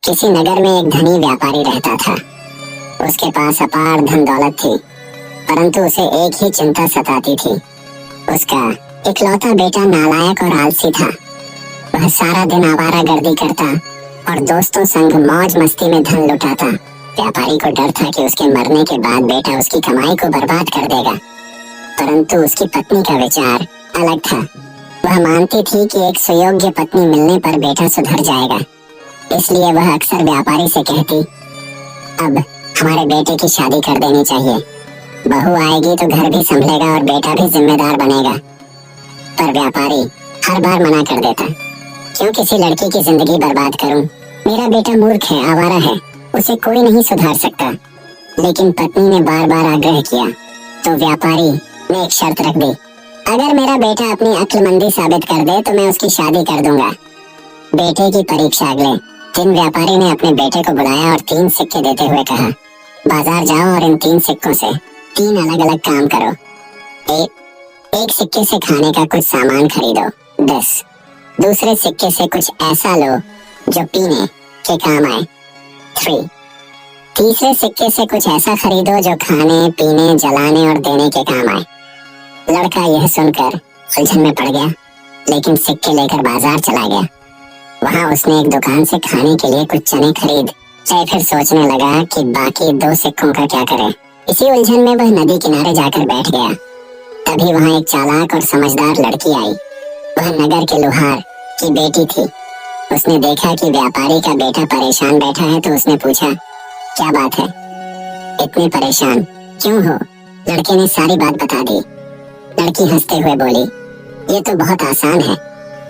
किसी नगर में एक धनी व्यापारी रहता था। उसके पास अपार धन दौलत थी, परंतु उसे एक ही चिंता सताती थी। उसका इकलौता बेटा नालायक और आलसी था। वह सारा दिन आवारागर्दी करता और दोस्तों संग मौज मस्ती में धन लुटाता। व्यापारी को डर था कि उसके मरने के बाद बेटा उसकी कमाई को बर्बाद कर देगा, परंतु उसकी पत्नी का विचार अलग था। वह मानती थी कि एक सुयोग्य पत्नी मिलने पर बेटा सुधर जाएगा, इसलिए वह अक्सर व्यापारी से कहती, अब हमारे बेटे की शादी कर देनी चाहिए। बहू आएगी तो घर भी संभलेगा और बेटा भी जिम्मेदार बनेगा। पर व्यापारी हर बार मना कर देता। क्यों किसी लड़की की जिंदगी बर्बाद करूं? मेरा बेटा मूर्ख है, आवारा है, उसे कोई नहीं सुधार सकता। लेकिन पत्नी ने बार बार आग्रह किया तो व्यापारी ने एक शर्त रख दी, अगर मेरा बेटा अपनी अक्लमंदी साबित कर दे तो मैं उसकी शादी कर दूंगा। बेटे की परीक्षा अगले दिन व्यापारी ने अपने बेटे को बुलाया और 3 सिक्के देते हुए कहा, बाजार जाओ और इन 3 सिक्कों से 3 अलग अलग काम करो। एक सिक्के से खाने का कुछ सामान खरीदो 10, दूसरे सिक्के से कुछ ऐसा लो जो पीने के काम आए 3, तीसरे सिक्के से कुछ ऐसा खरीदो जो खाने पीने जलाने और देने के काम आए। लड़का यह सुनकर उलझन में पड़ गया, लेकिन सिक्के लेकर बाजार चला गया। वहां उसने एक दुकान से खाने के लिए कुछ चने खरीद फिर सोचने लगा कि बाकी 2 सिक्कों का क्या करे। इसी उलझन में वह नदी किनारे जाकर बैठ गया। तभी वहां एक चालाक और समझदार लड़की आई। वह नगर के लोहार की बेटी थी। उसने देखा कि व्यापारी का बेटा परेशान बैठा है तो उसने पूछा, क्या बात है, इतने परेशान क्यों हो? लड़के ने सारी बात बता दी। लड़की हंसते हुए बोली, ये तो बहुत आसान है,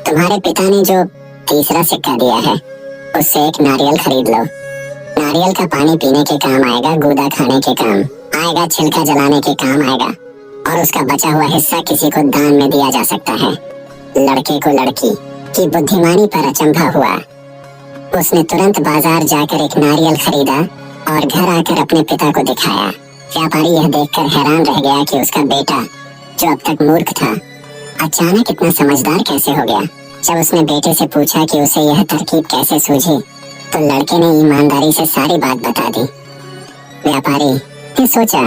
तुम्हारे पिता ने जो तीसरा सिक्का दिया है उससे एक नारियल खरीद लो। नारियल का पानी पीने के काम आएगा, गूदा खाने के काम आएगा, छिलका जलाने के काम आएगा और उसका बचा हुआ हिस्सा किसी को दान में दिया जा सकता है। लड़के को लड़की की बुद्धिमानी पर अचंभा हुआ। उसने तुरंत बाजार जाकर एक नारियल खरीदा और घर आकर अपने पिता को दिखाया। व्यापारी यह देखकर हैरान रह गया कि उसका बेटा जो अब तक मूर्ख था अचानक इतना समझदार कैसे हो गया। जब उसने बेटे से पूछा कि उसे यह तरकीब कैसे सूझी तो लड़के ने ईमानदारी से सारी बात बता दी। व्यापारी ने सोचा,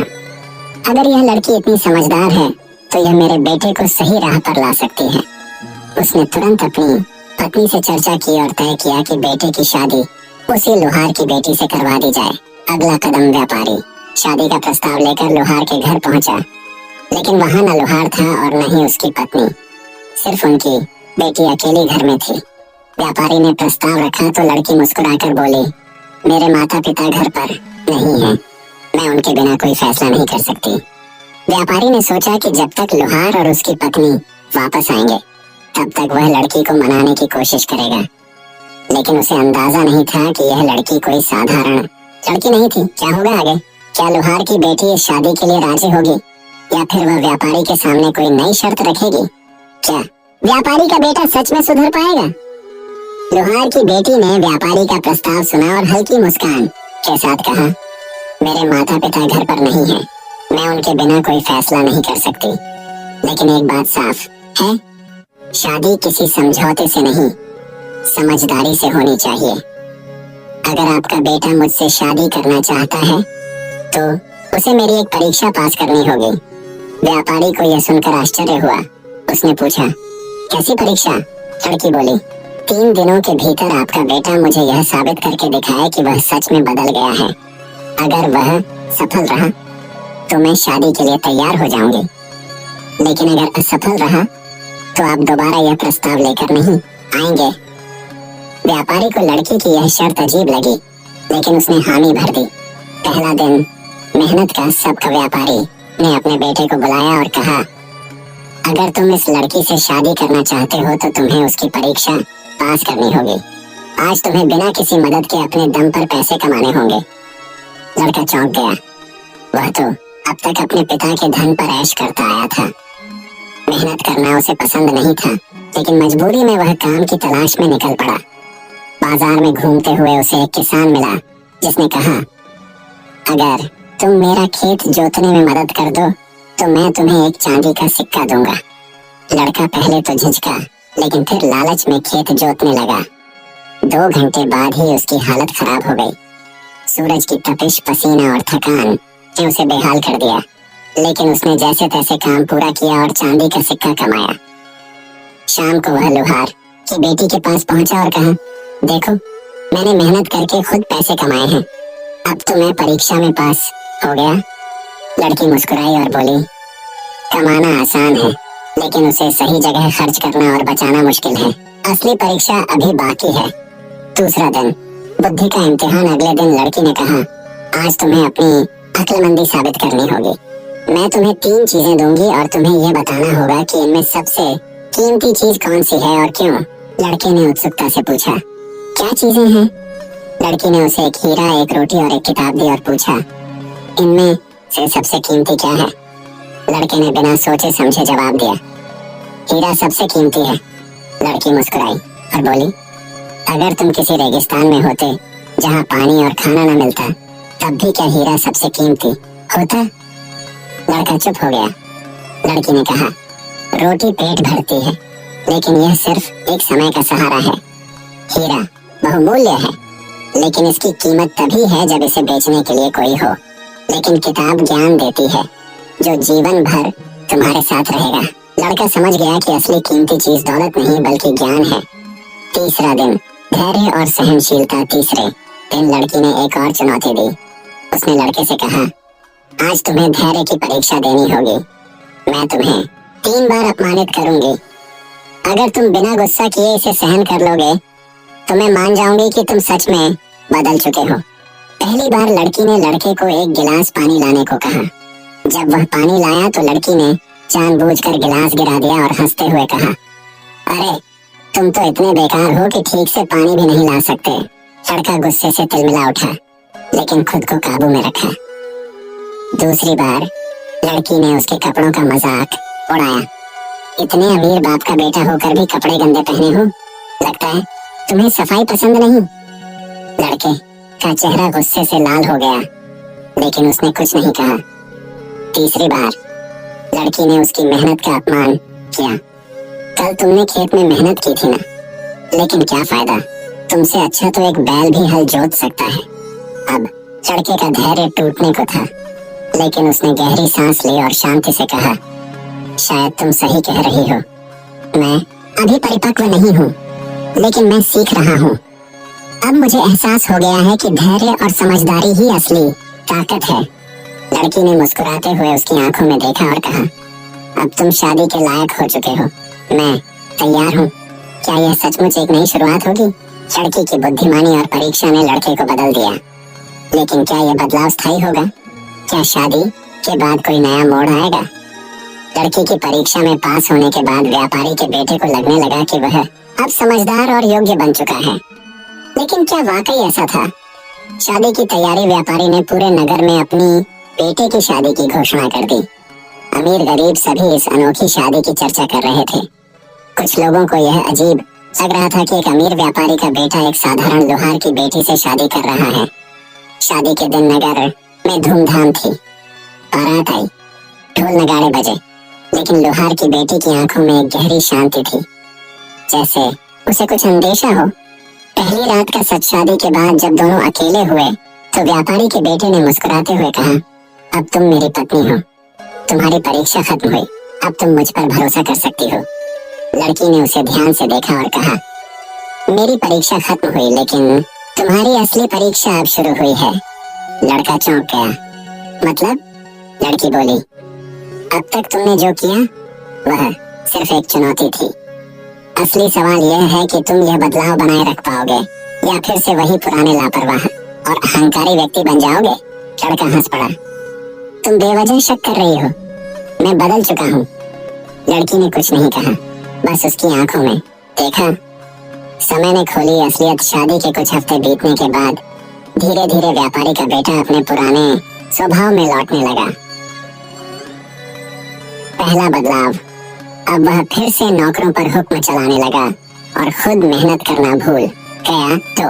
अगर यह लड़की इतनी समझदार है तो यह मेरे बेटे को सही राह पर ला सकती है। उसने तुरंत अपनी पत्नी से चर्चा की और तय किया कि बेटे की शादी उसी लोहार की बेटी से करवा दी जाए। अगला कदम व्यापारी शादी का प्रस्ताव लेकर लोहार के घर पहुंचा, लेकिन वहां न लोहार था और न ही उसकी पत्नी, सिर्फ उनकी बेटी अकेली घर में थी। व्यापारी ने प्रस्ताव रखा तो लड़की मुस्कुराकर बोली, मेरे माता पिता घर पर नहीं हैं, मैं उनके बिना कोई फैसला नहीं कर सकती। व्यापारी ने सोचा कि जब तक लोहार और उसकी पत्नी वापस आएंगे तब तक वह लड़की को मनाने की कोशिश करेगा। लेकिन उसे अंदाजा नहीं था कि यह लड़की कोई साधारण लड़की नहीं थी। क्या होगा आगे? क्या लोहार की बेटी इस शादी के लिए राजी होगी या फिर वह व्यापारी के सामने कोई नई शर्त रखेगी? क्या व्यापारी का बेटा सच में सुधर पाएगा? लोहार की बेटी ने व्यापारी का प्रस्ताव सुना और हल्की मुस्कान के साथ कहा, मेरे माता पिता घर पर नहीं हैं, मैं उनके बिना कोई फैसला नहीं कर सकती। लेकिन एक बात साफ है, शादी किसी समझौते से नहीं, समझदारी से होनी चाहिए। अगर आपका बेटा मुझसे शादी करना चाहता है तो उसे मेरी एक परीक्षा पास करनी होगी। व्यापारी को यह सुनकर आश्चर्य हुआ। उसने पूछा, कैसी परीक्षा? लड़की बोली, 3 दिनों के भीतर आपका बेटा मुझे यह साबित करके दिखाए कि वह सच में बदल गया है। अगर वह सफल रहा तो मैं शादी के लिए तैयार हो जाऊंगी, लेकिन अगर असफल रहा तो आप दोबारा यह प्रस्ताव लेकर नहीं आएंगे। व्यापारी को लड़की की यह शर्त अजीब लगी, लेकिन उसने हामी भर दी। पहला दिन मेहनत का सबका व्यापारी ने अपने बेटे को बुलाया और कहा, अगर तुम इस लड़की से शादी करना चाहते हो तो तुम्हें उसकी परीक्षा पास करनी होगी। आज तुम्हें बिना किसी मदद के अपने दम पर पैसे कमाने होंगे। लड़का चौंक गया। वह तो अब तक अपने पिता के धन पर ऐश करता आया था। मेहनत करना उसे पसंद नहीं था, लेकिन मजबूरी में वह काम की तलाश में निकल पड़ा। बाजार में घूमते हुए उसे एक किसान मिला जिसने कहा, अगर तुम मेरा खेत जोतने में मदद कर दो तो मैं तुम्हें एक चांदी का सिक्का दूंगा। लड़का पहले तो झिझका, लेकिन फिर लालच में खेत जोतने लगा। 2 घंटे बाद ही उसकी हालत खराब हो गई। सूरज की तपिश, पसीना और थकान ने उसे बेहाल कर दिया, लेकिन उसने जैसे तैसे काम पूरा किया और चांदी का सिक्का कमाया। शाम को वह लोहार की बेटी के पास पहुंचा और कहा, देखो, मैंने मेहनत करके खुद पैसे कमाए हैं, अब तो मैं परीक्षा में पास हो गया। लड़की मुस्कुराई और बोली, कमाना आसान है, लेकिन उसे सही जगह खर्च करना और बचाना मुश्किल है। असली परीक्षा अभी बाकी है। दूसरा दिन, बुद्धि का इम्तिहान। अगले दिन लड़की ने कहा, आज तुम्हें अपनी अक्लमंदी साबित करनी होगी। मैं तुम्हें 3 चीजें दूंगी और तुम्हें यह बताना होगा कि इनमें सबसे कीमती चीज कौन सी है और क्यों। लड़के ने उत्सुकता से पूछा, क्या चीजें हैं? लड़की ने उसे एक हीरा, एक रोटी और एक किताब दी और पूछा, इनमें से सबसे कीमती क्या है? लड़के ने बिना सोचे समझे जवाब दिया, हीरा सबसे कीमती है। लड़की मुस्कुराई और बोली, अगर तुम किसी रेगिस्तान में होते जहाँ पानी और खाना न मिलता, तब भी क्या हीरा सबसे कीमती होता? लड़का चुप हो गया। लड़की ने कहा, रोटी पेट भरती है, लेकिन यह सिर्फ एक समय का सहारा है। हीरा बहुमूल्य है, लेकिन इसकी कीमत तभी है जब इसे बेचने के लिए कोई हो। लेकिन किताब ज्ञान देती है, जो जीवन भर तुम्हारे साथ रहेगा। लड़का समझ गया कि असली कीमती चीज दौलत नहीं बल्कि ज्ञान है। तीसरा दिन, धैर्य और सहनशीलता। तीसरे दिन लड़की ने एक और चुनौती दी। उसने लड़के से कहा, आज तुम्हें धैर्य की परीक्षा देनी होगी। मैं तुम्हें 3 बार अपमानित करूंगी। अगर तुम बिना गुस्सा किए इसे सहन कर लोगे तो मैं मान जाऊंगी कि तुम सच में बदल चुके हो। पहली बार लड़की ने लड़के को एक गिलास पानी लाने को कहा। जब वह पानी लाया तो लड़की ने जानबूझकर गिलास गिरा दिया और हंसते हुए कहा, अरे तुम तो इतने बेकार हो कि ठीक से पानी भी नहीं ला सकते। लड़का गुस्से से तिलमिला उठा, लेकिन खुद को काबू में रखा। दूसरी बार लड़की ने उसके कपड़ों का मजाक उड़ाया। इतने अमीर बाप का बेटा होकर भी कपड़े गंदे पहने हो, लगता है तुम्हें सफाई पसंद नहीं। लड़के का चेहरा गुस्से से लाल हो गया, लेकिन उसने कुछ नहीं कहा। तीसरी बार लड़की ने उसकी मेहनत का अपमान किया। कल तुमने खेत में मेहनत की थी ना, लेकिन क्या फायदा, तुमसे अच्छा तो एक बैल भी हल जोत सकता है। अब लड़के का धैर्य टूटने को था, लेकिन उसने गहरी सांस ली और शांति से कहा, शायद तुम सही कह रही हो। मैं अभी परिपक्व नहीं हूँ, लेकिन मैं सीख रहा हूँ। अब मुझे एहसास हो गया है कि धैर्य और समझदारी ही असली ताकत है। लड़की ने मुस्कुराते हुए उसकी आंखों में देखा और कहा, अब तुम शादी के लायक हो चुके हो। मैं तैयार हूँ। क्या यह सचमुच एक नई शुरुआत होगी? लड़की की बुद्धिमानी और परीक्षा ने लड़के को बदल दिया, लेकिन क्या यह बदलाव स्थायी होगा? क्या शादी के बाद कोई नया मोड़ आएगा? लड़की की परीक्षा में पास होने के बाद व्यापारी के बेटे को लगने लगा कि वह अब समझदार और योग्य बन चुका है। लेकिन क्या वाकई ऐसा था? शादी की तैयारी व्यापारी ने पूरे नगर में अपनी बेटे की शादी की घोषणा कर दी। अमीर गरीब सभी इस अनोखी शादी की चर्चा कर रहे थे। कुछ लोगों को यह अजीब लग रहा था कि एक अमीर व्यापारी का बेटा एक साधारण लोहार की बेटी से शादी कर रहा है। शादी के दिन नगर में धूमधाम थी। बारात आई, ढोल नगाड़े बजे, लेकिन लोहार की बेटी की आंखों में एक गहरी शांति थी, जैसे उसे कुछ अंदेशा हो। पहली रात का सच शादी के बाद जब दोनों अकेले हुए तो व्यापारी के बेटे ने मुस्कुराते हुए कहा, अब तुम मेरी पत्नी हो। तुम्हारी परीक्षा खत्म हुई, अब तुम मुझ पर भरोसा कर सकती हो। लड़की ने उसे ध्यान से देखा और कहा, मेरी परीक्षा खत्म हुई, लेकिन तुम्हारी असली परीक्षा अब शुरू हुई है। लड़का चौंक गया। मतलब? लड़की बोली, अब तक तुमने जो किया वह सिर्फ एक चुनौती थी। असली सवाल यह है कि तुम यह बदलाव बनाए रख पाओगे या फिर से वही पुराने लापरवाह और अहंकारी व्यक्ति बन जाओगे। लड़का हंस पड़ा। तुम बेवजह शक कर रही हो, मैं बदल चुका हूँ। लड़की ने कुछ नहीं कहा, बस उसकी आंखों में देखा। समय ने खोली असलियत। शादी के कुछ हफ्ते बीतने के बाद धीरे धीरे व्यापारी का बेटा अपने पुराने स्वभाव में लौटने लगा। पहला बदलाव, अब वह फिर से नौकरों पर हुक्म चलाने लगा और खुद मेहनत करना भूल गया। तो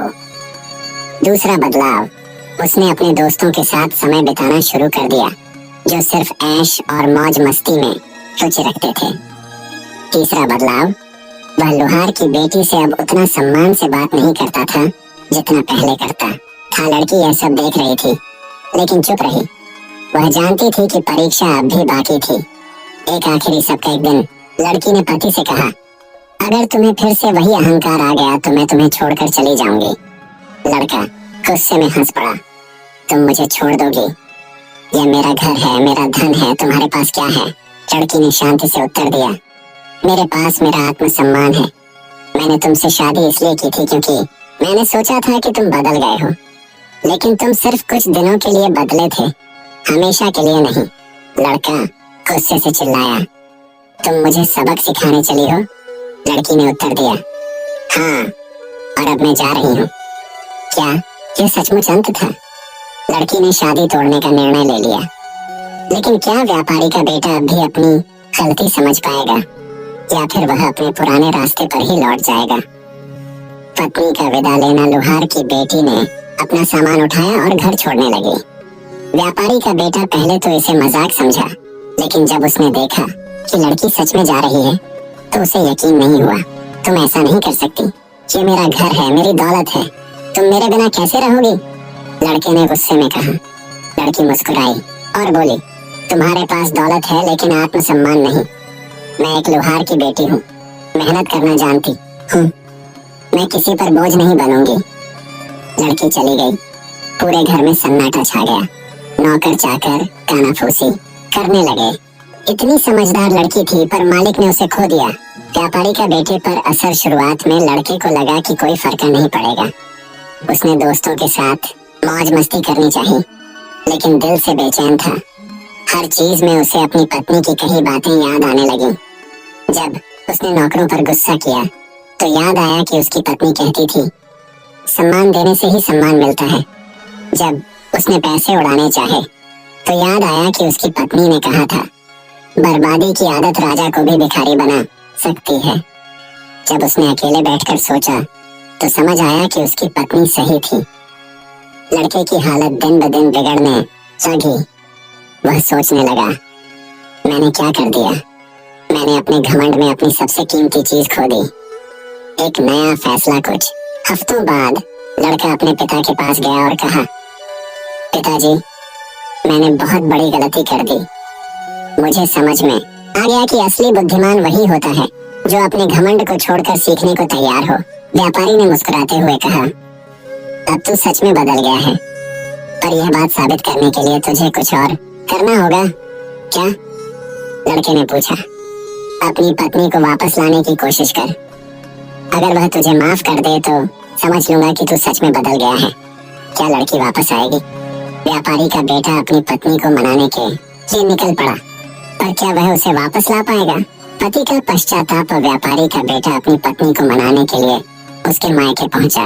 दूसरा बदलाव, उसने अपने दोस्तों के साथ समय बिताना शुरू कर दिया जो सिर्फ ऐश और मौज मस्ती में रुचि रखते थे। तीसरा बदलाव, वह लोहार की बेटी से अब उतना सम्मान से बात नहीं करता था जितना पहले करता था। लड़की यह सब देख रही थी लेकिन चुप रही। वह जानती थी कि परीक्षा अब भी बाकी थी। एक आखिरी सबका एक दिन लड़की ने पति से कहा, अगर तुम्हें फिर से वही अहंकार आ गया तो मैं तुम्हें छोड़कर चली जाऊंगी। लड़का गुस्से में हंस पड़ा, तुम मुझे छोड़ दोगी? यह मेरा घर है, मेरा धन है, तुम्हारे पास क्या है? लड़की ने शांति से उत्तर दिया, मेरे पास मेरा आत्मसम्मान है। मैंने तुमसे शादी इसलिए की थी क्योंकि मैंने सोचा था कि तुम बदल गए हो, लेकिन तुम सिर्फ कुछ दिनों के लिए बदले थे, हमेशा के लिए नहीं। लड़का गुस्से से चिल्लाया, तुम मुझे सबक सिखाने चली हो? लड़की ने उत्तर दिया, हाँ, और अब मैं जा रही हूँ। क्या यह सचमुच अंत था? लड़की ने शादी तोड़ने का निर्णय ले लिया। लेकिन क्या व्यापारी का बेटा अब भी अपनी गलती समझ पाएगा या फिर वह अपने पुराने रास्ते पर ही लौट जाएगा? पत्नी का विदा लेना लोहार की बेटी ने अपना सामान उठाया और घर छोड़ने लगी। व्यापारी का बेटा पहले तो इसे मजाक समझा, लेकिन जब उसने देखा कि लड़की सच में जा रही है तो उसे यकीन नहीं हुआ। तुम ऐसा नहीं कर सकती, ये मेरा घर है, मेरी दौलत है, तुम मेरे बिना कैसे रहोगी? लड़के ने गुस्से में कहा। लड़की मुस्कुराई और बोली, तुम्हारे पास दौलत है लेकिन आत्मसम्मान नहीं। मैं एक लोहार की बेटी हूँ, मेहनत करना जानती हूँ, मैं किसी पर बोझ नहीं बनूंगी। लड़की चली गई। पूरे घर में सन्नाटा छा गया। नौकर चाकर कानाफूसी करने लगे। इतनी समझदार लड़की थी पर मालिक ने उसे खो दिया। व्यापारी का बेटे पर असर शुरुआत में लड़के को लगा कि कोई फर्क नहीं पड़ेगा। उसने दोस्तों के साथ मौज मस्ती करनी चाहिए, लेकिन दिल से बेचैन था। हर चीज में उसे अपनी पत्नी की कही बातें याद आने लगी। जब उसने नौकरों पर गुस्सा किया तो याद आया कि उसकी पत्नी कहती थी, सम्मान देने से ही सम्मान मिलता है। जब उसने पैसे उड़ाने चाहे तो याद आया कि उसकी पत्नी ने कहा था, बर्बादी की आदत राजा को भी भिखारी बना सकती है। जब उसने अकेले बैठकर सोचा तो समझ आया कि उसकी पत्नी सही थी। लड़के की हालत दिन ब दिन बिगड़ने लगी। वह सोचने लगा, मैंने क्या कर दिया? मैंने अपने घमंड में अपनी सबसे कीमती चीज खो दी। एक नया फैसला। कुछ हफ्तों बाद लड़का अपने पिता के पास गया और कहा, पिताजी, मैंने बहुत बड़ी गलती कर दी। मुझे समझ में आ गया कि असली बुद्धिमान वही होता है जो अपने घमंड को छोड़कर सीखने को तैयार हो। व्यापारी ने मुस्कुराते हुए कहा, अब तू सच में बदल गया है, पर यह बात साबित करने के लिए तुझे कुछ और करना होगा। क्या? लड़के ने पूछा। अपनी पत्नी को वापस लाने की कोशिश कर। अगर वह तुझे माफ कर दे तो समझ लूंगा कि तू सच में बदल गया है। क्या लड़की वापस आएगी? व्यापारी का बेटा अपनी पत्नी को मनाने के लिए निकल पड़ा, पर क्या वह उसे वापस ला पाएगा? पति का पश्चाताप। व्यापारी का बेटा अपनी पत्नी को मनाने के लिए उसके मायके पहुंचा।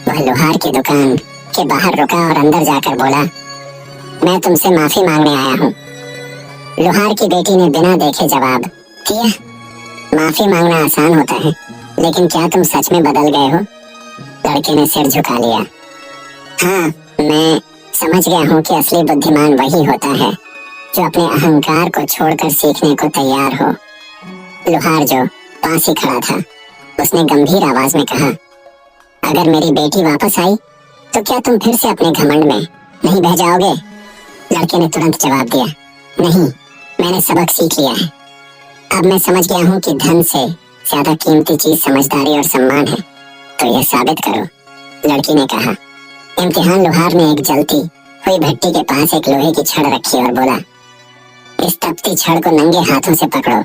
वह लोहार की दुकान के बाहर रुका और अंदर जाकर बोला, मैं तुमसे माफी मांगने आया हूँ। लोहार की बेटी ने बिना देखे जवाब दिया, माफी मांगना आसान होता है, लेकिन क्या तुम सच में बदल गए हो? लड़के ने सिर झुका लिया। हाँ, मैं समझ गया हूँ कि असली बुद्धिमान वही होता है जो अपने अहंकार को छोड़कर सीखने को तैयार हो। लोहार जो पास ही खड़ा था, उसने गंभीर आवाज में कहा, अगर मेरी बेटी वापस आई तो क्या तुम फिर से अपने घमंड में नहीं बह जाओगे? लड़के ने तुरंत जवाब दिया, नहीं, मैंने सबक सीख लिया है। अब मैं समझ गया हूँ कि धन से ज्यादा कीमती चीज समझदारी और सम्मान है, तो यह साबित करो। लड़की ने कहा। इम्तिहान। लोहार ने एक जलती हुई भट्टी के पास एक लोहे की छड़ रखी और बोला, इस तपती छड़ को नंगे हाथों से पकड़ो।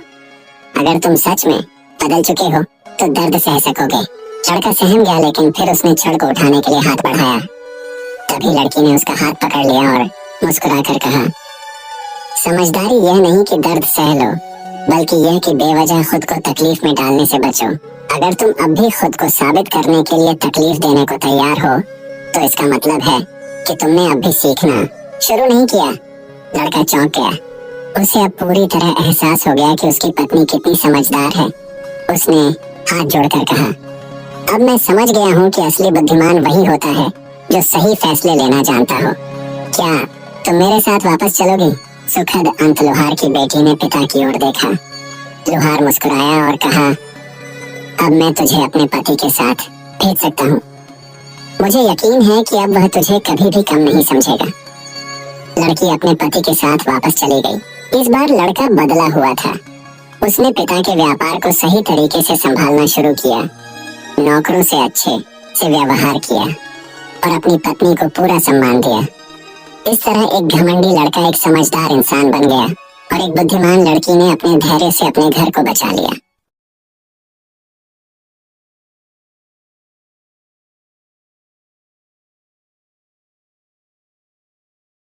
अगर तुम सच में बदल चुके हो तो दर्द सह सकोगे। लड़का सहम गया, लेकिन फिर उसने छड़ को उठाने के लिए हाथ बढ़ाया। तभी लड़की ने उसका हाथ पकड़ लिया और मुस्कुराकर कहा, समझदारी यह नहीं कि दर्द सह लो, बल्कि यह कि बेवजह खुद को तकलीफ में डालने से बचो। अगर तुम अब भी खुद को साबित करने के लिए तकलीफ देने को तैयार हो तो इसका मतलब है कि तुमने अब भी सीखना शुरू नहीं किया। लड़का चौंक गया। उसे अब पूरी तरह एहसास हो गया कि उसकी पत्नी कितनी समझदार है। उसने हाथ जोड़कर कहा, अब मैं समझ गया हूँ कि असली बुद्धिमान वही होता है जो सही फैसले लेना जानता हो। क्या तुम मेरे साथ वापस चलोगी? सुखद अंत। लोहार की बेटी ने पिता की ओर देखा। लोहार मुस्कुराया और कहा, अब मैं तुझे अपने पति के साथ भेज सकता हूँ। मुझे यकीन है कि अब वह तुझे कभी भी कम नहीं समझेगा। लड़की अपने पति के साथ वापस चली गई। इस बार लड़का बदला हुआ था। उसने पिता के व्यापार को सही तरीके से संभालना शुरू किया, नौकरों से अच्छे से व्यवहार किया और अपनी पत्नी को पूरा सम्मान दिया। इस तरह एक घमंडी लड़का एक समझदार इंसान बन गया और एक बुद्धिमान लड़की ने अपने धैर्य से अपने घर को बचा लिया।